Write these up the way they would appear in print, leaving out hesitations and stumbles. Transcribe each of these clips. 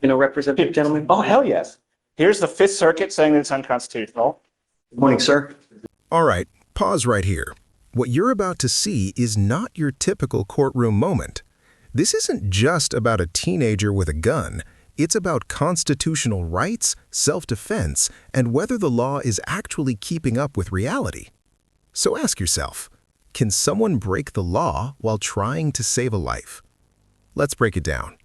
Representative gentleman. Oh, hell yes. Here's the Fifth Circuit saying that it's unconstitutional. Good morning, sir. All right, pause right here. What you're about to see is not your typical courtroom moment. This isn't just about a teenager with a gun. It's about constitutional rights, self-defense, and whether the law is actually keeping up with reality. So ask yourself, can someone break the law while trying to save a life? Let's break it down.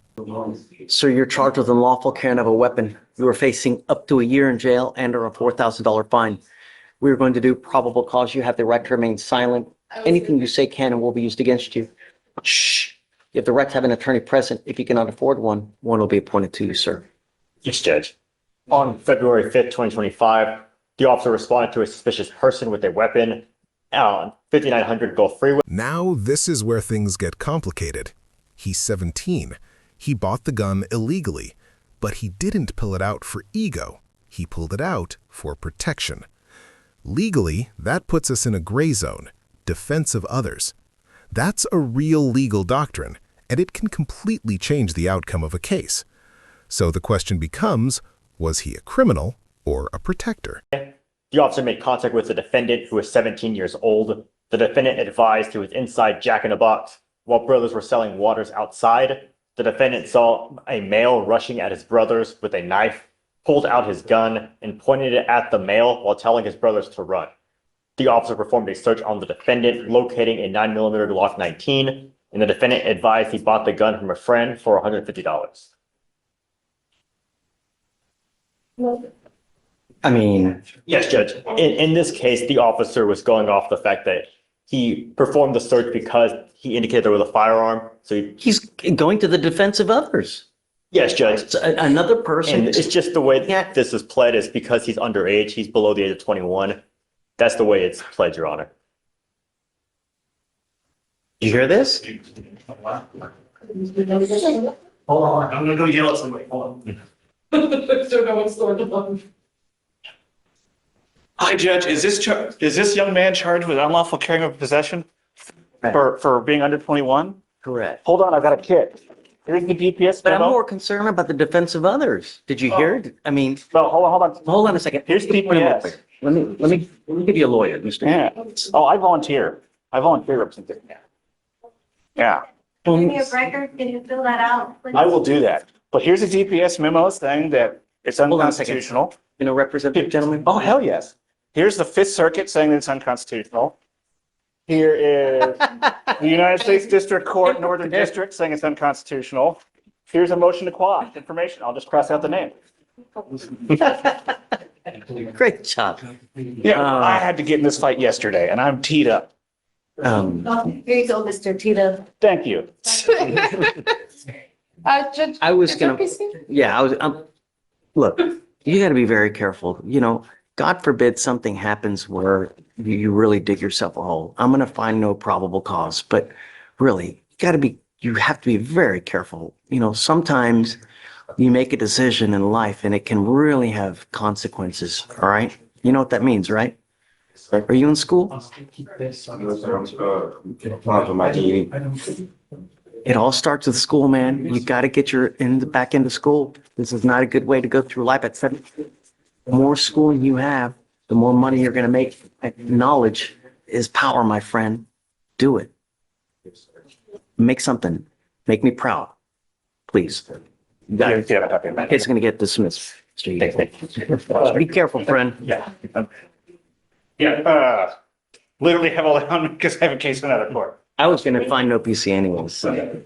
Sir, you're charged with unlawful carrying of a weapon. You are facing up to a year in jail and or a $4,000 fine. We are going to do probable cause. You have the right to remain silent. Anything you say can and will be used against you. Shh. You have the right to have an attorney present. If you cannot afford one, one will be appointed to you, sir. Yes, Judge. On February 5th, 2025, the officer responded to a suspicious person with a weapon on 5900 Gulf Freeway. Now this is where things get complicated. He's 17. He bought the gun illegally, but he didn't pull it out for ego. He pulled it out for protection. Legally, that puts us in a gray zone, defense of others. That's a real legal doctrine, and it can completely change the outcome of a case. So the question becomes, was he a criminal or a protector? The officer made contact with the defendant, who was 17 years old. The defendant advised he was inside Jack in the Box while brothers were selling waters outside. The defendant saw a male rushing at his brothers with a knife, pulled out his gun, and pointed it at the male while telling his brothers to run. The officer performed a search on the defendant, locating a 9mm Glock 19, and the defendant advised he bought the gun from a friend for $150. I mean, Yes, Judge. In this case, the officer was going off the fact that he performed the search because he indicated there was a firearm. So he's going to the defense of others. yes, Judge. It's another person. And it's just the way this is pled is because he's underage. He's below the age of 21. That's the way it's pled, Your Honor. You hear this? Hold on, I'm gonna go yell at somebody. Hold on. Hi, Judge. Is this young man charged with unlawful carrying of possession for being under 21? Correct. Hold on, I've got a kit. Here's the GPS But I'm memo. more concerned about the defense of others. Did you hear it? I mean, Well, hold on. hold on a second. Here's GPS. Let me give you a lawyer, Mr. Yeah. Oh, I volunteer representation. Yeah, Give me a record, can you fill that out, please? I will do that. But here's a GPS memo saying that it's on a second. unconstitutional. Representative gentleman. Oh, hell yes. Here's the Fifth Circuit saying that it's unconstitutional. Here is the United States District Court, Northern District, saying it's unconstitutional. Here's a motion to quash information. I'll just cross out the name. Great job. Yeah, I had to get in this fight yesterday, and I'm teed up. Here you go, Mr. Tito. Thank you. Judge. I was is there gonna, PC? yeah, look, you gotta be very careful. God forbid something happens where you really dig yourself a hole. I'm gonna find no probable cause, but really, you have to be very careful. Sometimes you make a decision in life and it can really have consequences, all right? You know what that means, right? Are you in school? It all starts with school, man. You got to get back into school. This is not a good way to go through life at 17. The more schooling you have, the more money you're going to make. Knowledge is power, my friend. Do it. Make something. Make me proud. Please. You got it. It's going to get dismissed. Be careful, friend. Yeah, literally have all that on because I have a case in another court. I was going to find no PC anyways. So.